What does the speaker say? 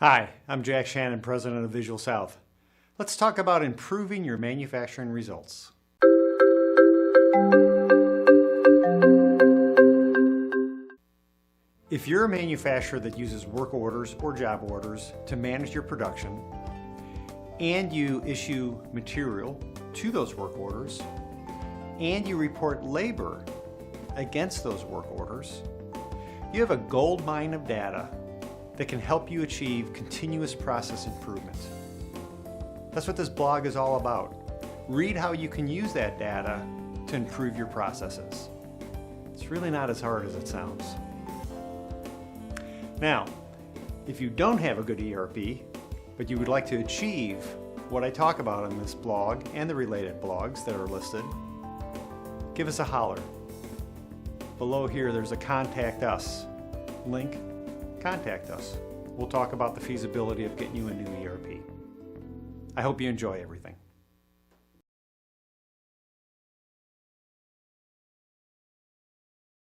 Hi, I'm Jack Shannon, President of Visual South. Let's talk about improving your manufacturing results. If you're a manufacturer that uses work orders or job orders to manage your production, and you issue material to those work orders, and you report labor against those work orders, you have a gold mine of data that can help you achieve continuous process improvement. That's what this blog is all about. Read how you can use that data to improve your processes. It's really not as hard as it sounds. Now, if you don't have a good ERP, but you would like to achieve what I talk about in this blog and the related blogs that are listed, give us a holler. Below here there's a Contact Us link. Contact us. We'll talk about the feasibility of getting you a new ERP. I hope you enjoy everything.